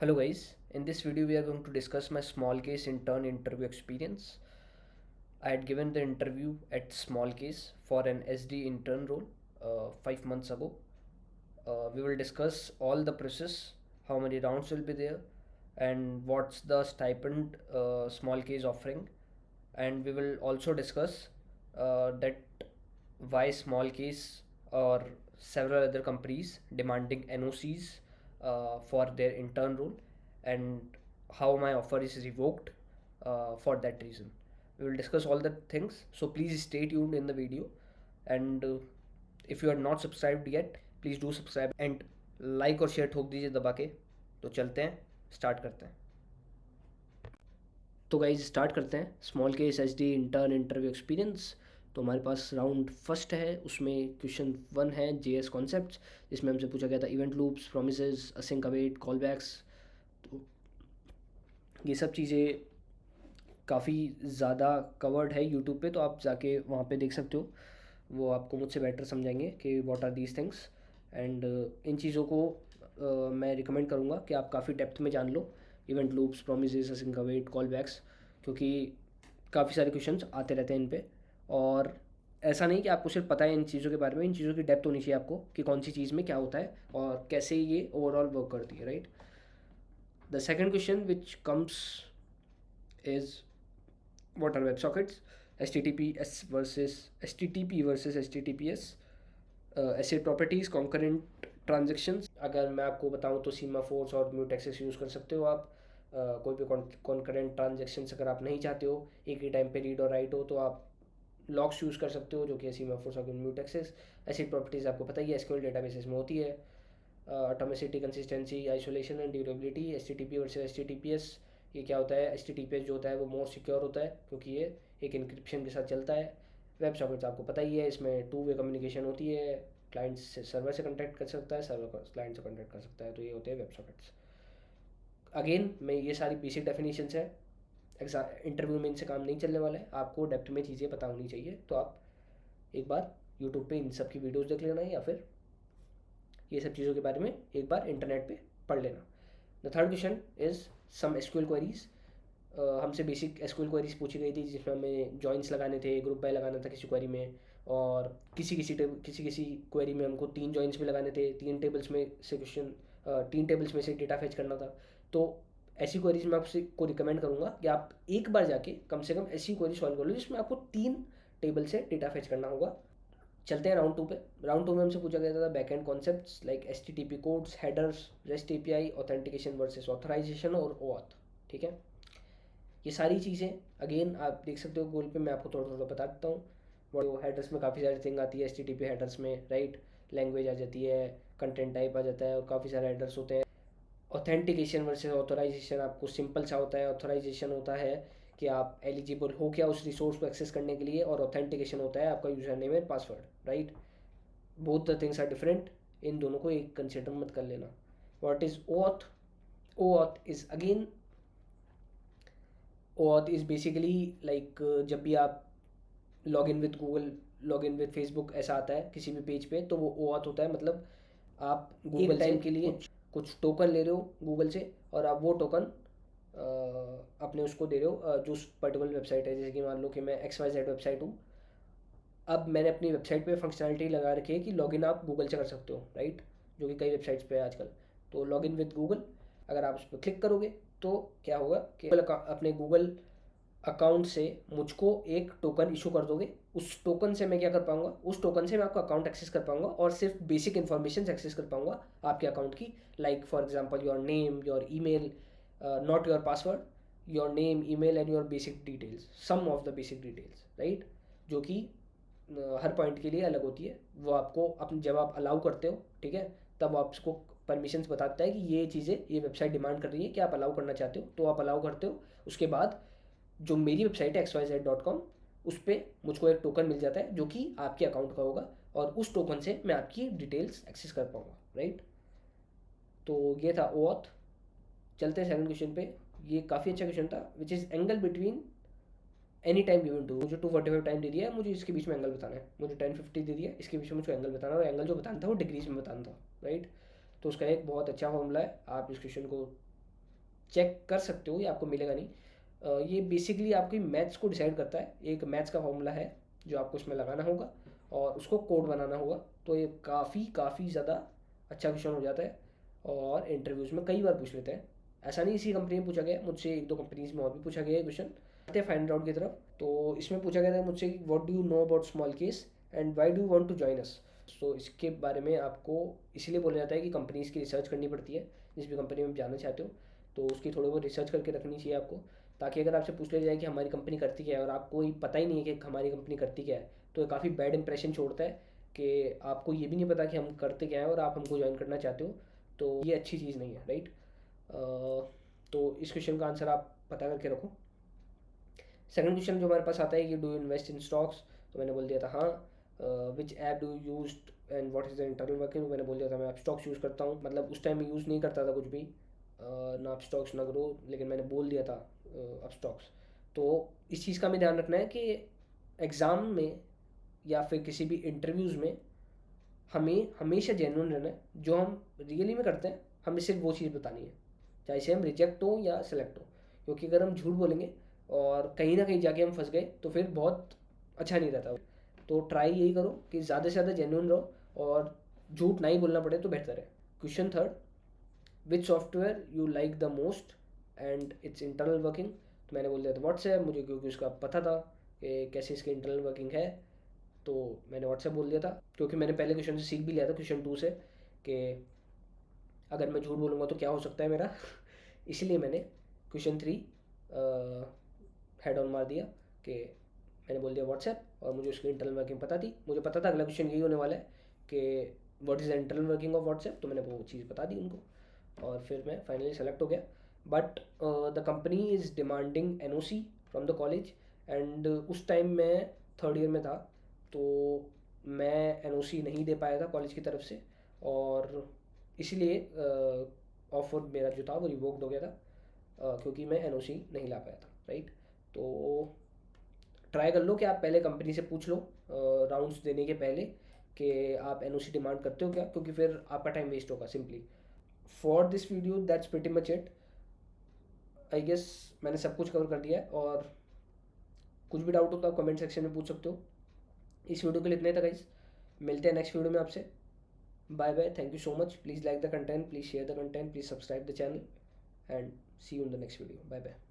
Hello guys, in this video we are going to discuss my small case intern interview experience. I had given the interview at small case for an SD intern role 5 months ago. We will discuss all the process, how many rounds will be there, and what's the stipend small case offering, and we will also discuss that why small case or several other companies demanding NOCs for their intern role, and how my offer is revoked for that reason. We will discuss all the things, so please stay tuned in the video. And if you are not subscribed yet, please do subscribe and like और share ठोक दीजिए दबा के। तो चलते हैं, start करते हैं। तो गाइज स्टार्ट करते हैं small case H D intern interview experience. तो हमारे पास राउंड फर्स्ट है, उसमें क्वेश्चन 1 है JS कॉन्सेप्ट्स, जिसमें हमसे पूछा गया था event loops, promises, async await, callbacks. तो ये सब चीज़ें काफ़ी ज़्यादा कवर्ड है यूट्यूब पे, तो आप जाके वहाँ पे देख सकते हो। वो आपको मुझसे बेटर समझाएंगे कि what are these things. And इन चीज़ों को मैं रिकमेंड करूँगा कि आप काफ़ी डेप्थ में जान लो, event loops, promises, async await, callbacks, क्योंकि काफ़ी सारे क्वेश्चंस आते रहते हैं इन पे। और ऐसा नहीं कि आपको सिर्फ पता है इन चीज़ों के बारे में, इन चीज़ों की डेप्थ होनी चाहिए आपको कि कौन सी चीज़ में क्या होता है और कैसे ये ओवरऑल वर्क करती है, right. The second question which comes is what are WebSockets, HTTPS versus HTTP versus HTTPS, asset properties, concurrent transactions। अगर मैं आपको बताऊं तो सीमाफोर्स और म्यूटेक्सेस यूज़ कर सकते हो आप। कोई भी कॉन्करेंट ट्रांजेक्शन्स अगर आप नहीं चाहते हो एक ही टाइम पे रीड और राइट हो, तो आप लॉक्स यूज़ कर सकते हो, जो कि सीमाफोर्स और म्यूटेक्सेस। एसिड प्रॉपर्टीज़ आपको पता ही है, एसक्यूएल डेटाबेसेस में होती है। Atomicity, consistency, isolation and durability, HTTP versus HTTPS। ये क्या होता है, HTTPS जो होता है वो मोर सिक्योर होता है क्योंकि ये एक इंक्रिप्शन के साथ चलता है। वेब सॉकेट्स आपको पता ही है, इसमें 2 वे कम्युनिकेशन होती है, क्लाइंट से सर्वर से कॉन्टैक्ट कर सकता है, सर्वर क्लाइंट से कॉन्टैक्ट कर सकता है, तो ये होते हैं वेब सॉकेट्स। अगेन मैं ये सारी बेसिक डेफिनेशंस है, एग्जाम इंटरव्यू में इनसे काम नहीं चलने वाला है, आपको डेप्थ में चीज़ें पता होनी चाहिए। तो आप एक बार यूट्यूब पे इन सब की वीडियोज़ देख लेना, या फिर ये सब चीज़ों के बारे में एक बार इंटरनेट पे पढ़ लेना। The third question is some SQL queries. हमसे बेसिक एसक्यूएल क्वेरीज पूछी गई थी, जिसमें हमें जॉइंट्स लगाने थे, ग्रुप बाय लगाना था किसी क्वेरी में, और किसी क्वेरी में हमको 3 जॉइंट्स भी लगाने थे, 3 टेबल्स में से क्वेश्चन 3 टेबल्स में से डेटा फेच करना था। तो ऐसी क्वेरीज मैं आपसे को रिकमेंड करूँगा कि आप एक बार जाके कम से कम ऐसी क्वेरी सॉल्व कर लो जिसमें आपको 3 टेबल से डेटा फेच करना होगा। चलते हैं राउंड 2 पे। राउंड 2 में हमसे पूछा गया था back end concepts like HTTP codes, headers, rest API, authentication versus authorization और OAuth। ठीक है, ये सारी चीज़ें अगेन आप देख सकते हो गूगल पे, मैं आपको थोड़ा थोड़ा बता देता हूँ। वो हेडर्स में काफ़ी सारी थिंग आती है HTTP हेडर्स में, राइट। लैंग्वेज आ जाती है, कंटेंट टाइप आ जाता है, और काफ़ी सारे हेडर्स होते हैं। ऑथेंटिकेशन वर्सेस ऑथराइजेशन आपको सिंपल सा होता है। ऑथराइजेशन होता है कि आप एलिजिबल हो क्या उस रिसोर्स को एक्सेस करने के लिए, और ऑथेंटिकेशन होता है आपका user name and password, right. Both the things are different, इन दोनों को एक कंसिडर मत कर लेना। What is OAuth? OAuth is again, OAuth is basically like जब भी आप log in with Google, log in with Facebook ऐसा आता है किसी भी पेज पे, तो वो OAuth होता है। मतलब आप गूगल टाइम के लिए कुछ टोकन ले रहे हो गूगल से, और आप वो टोकन अपने उसको दे रहे हो जो उस पर्टिकुलर वेबसाइट है। जैसे कि मान लो कि मैं XYZ वेबसाइट हूँ, अब मैंने अपनी वेबसाइट पे फंक्शनलिटी लगा रखी है कि लॉगिन आप गूगल से कर सकते हो, राइट, जो कि कई वेबसाइट्स पे है आजकल। तो लॉगिन विद गूगल, अगर आप उस पर क्लिक करोगे तो क्या होगा कि अपने गूगल अकाउंट से मुझको एक टोकन इशू कर दोगे। उस टोकन से मैं क्या कर पाऊंगा, उस टोकन से मैं आपका अकाउंट एक्सेस कर पाऊंगा, और सिर्फ बेसिक इन्फॉर्मेशन एक्सेस कर पाऊंगा आपके अकाउंट की, like for example your name, your email, not your password, your name, email and your basic details, some of the basic details, right, जो कि हर पॉइंट के लिए अलग होती है। वो आपको अपने जब आप अलाउ करते हो, ठीक है, तब आपको परमिशंस बताता है कि ये चीज़ें ये वेबसाइट डिमांड कर रही है कि आप अलाउ करना चाहते हो, तो आप अलाउ करते हो। उसके बाद जो मेरी वेबसाइट है XYZ.com, उस पर मुझको एक टोकन मिल जाता है जो कि आपके अकाउंट का होगा, और उस टोकन से मैं आपकी डिटेल्स एक्सेस कर पाऊँगा, राइट। तो ये था OAuth। चलते हैं सेकंड क्वेश्चन पे। ये काफ़ी अच्छा क्वेश्चन था, which is angle between any time given two. मुझे 245 टाइम दे दिया है, मुझे इसके बीच में एंगल बताना है। मुझे 1050 दे दिया है, इसके बीच में मुझे एंगल बताना है, और एंगल जो बताना था वो डिग्रीज में बताना था, राइट। तो उसका एक बहुत अच्छा फॉर्मूला है, आप इस क्वेश्चन को चेक कर सकते हो, ये आपको मिलेगा नहीं। ये बेसिकली आपकी मैथ्स को डिसाइड करता है। एक मैथ्स का फॉर्मूला है जो आपको इसमें लगाना होगा और उसको कोड बनाना होगा। तो ये काफ़ी ज़्यादा अच्छा क्वेश्चन हो जाता है और इंटरव्यूज़ में कई बार पूछ लेते हैं। ऐसा नहीं इसी कंपनी में पूछा गया, मुझसे एक दो कंपनीज में और भी पूछा गया है क्वेश्चन। आते हैं फाइंड आउट की तरफ। तो इसमें पूछा गया था मुझसे, what do you know about Smallcase and why do you want to join us. तो इसके बारे में आपको इसलिए बोला जाता है कि कंपनीज़ की रिसर्च करनी पड़ती है। जिस भी कंपनी में जाना चाहते हो तो उसकी थोड़ी बहुत रिसर्च करके रखनी चाहिए आपको, ताकि अगर आपसे पूछ लिया जाए कि हमारी कंपनी करती क्या है और आपको ही पता ही नहीं है कि हमारी कंपनी करती क्या है, तो ये काफ़ी बैड इंप्रेशन छोड़ता है कि आपको ये भी नहीं पता कि हम करते क्या है और आप हमको ज्वाइन करना चाहते हो। तो ये अच्छी चीज़ नहीं है, राइट। तो इस क्वेश्चन का आंसर आप पता करके रखो। सेकंड क्वेश्चन जो हमारे पास आता है कि डू इन्वेस्ट इन स्टॉक्स, तो मैंने बोल दिया था हाँ। विच app do use and what is the internal working, मैंने बोल दिया था मैं आप स्टॉक्स यूज़ करता हूँ। मतलब उस टाइम मैं यूज़ नहीं करता था कुछ भी, ना आप स्टॉक्स ना ग्रो, लेकिन मैंने बोल दिया था अब स्टॉक्स। तो इस चीज़ का हमें ध्यान रखना है कि एग्ज़ाम में या फिर किसी भी इंटरव्यूज़ में हमें हमेशा जेन्युइन रहना है। जो हम रियली में करते हैं हमें सिर्फ वो चीज़ बतानी है, चाहे से हम रिजेक्ट हो या सेलेक्ट हो। क्योंकि अगर हम झूठ बोलेंगे और कहीं ना कहीं जाके हम फंस गए तो फिर बहुत अच्छा नहीं रहता। तो ट्राई यही करो कि ज़्यादा से ज़्यादा जेन्युइन रहो और झूठ ना ही बोलना पड़े तो बेहतर है। Question third, which software you like the most and it's internal working, तो मैंने बोल दिया था व्हाट्सएप मुझे, क्योंकि उसका पता था कि कैसे इसकी इंटरनल वर्किंग है। तो मैंने व्हाट्सएप बोल दिया था, क्योंकि मैंने पहले क्वेश्चन से सीख भी लिया था क्वेश्चन टू से कि अगर मैं झूठ बोलूँगा तो क्या हो सकता है मेरा इसलिए मैंने क्वेश्चन थ्री हेड ऑन मार दिया कि मैंने बोल दिया व्हाट्सएप और मुझे उसकी इंटरनल वर्किंग पता थी। मुझे पता था अगला क्वेश्चन यही होने वाला है कि what is the internal working of WhatsApp, तो मैंने वो चीज़ बता दी उनको और फिर मैं फाइनली सेलेक्ट हो गया। But the company is demanding NOC from the college and उस टाइम मैं थर्ड ईयर में था, तो मैं एनओसी नहीं दे पाया था कॉलेज की तरफ से और इसलिए ऑफर मेरा जो था वो रिवोक्ड हो गया था, क्योंकि मैं एनओसी नहीं ला पाया था, राइट। तो ट्राई कर लो कि आप पहले कंपनी से पूछ लो राउंड्स देने के पहले कि आप एनओसी डिमांड करते हो क्या, क्योंकि फिर आपका टाइम वेस्ट होगा simply. For this video that's pretty much it. I guess मैंने सब कुछ कवर कर दिया है और कुछ भी डाउट हो तो आप कमेंट सेक्शन में पूछ सकते हो। इस वीडियो के लिए इतना ही था गाइस, मिलते हैं नेक्स्ट वीडियो में आपसे। Bye bye, thank you so much. Please like the content, please share the content, please subscribe the channel and see you in the next video. Bye bye.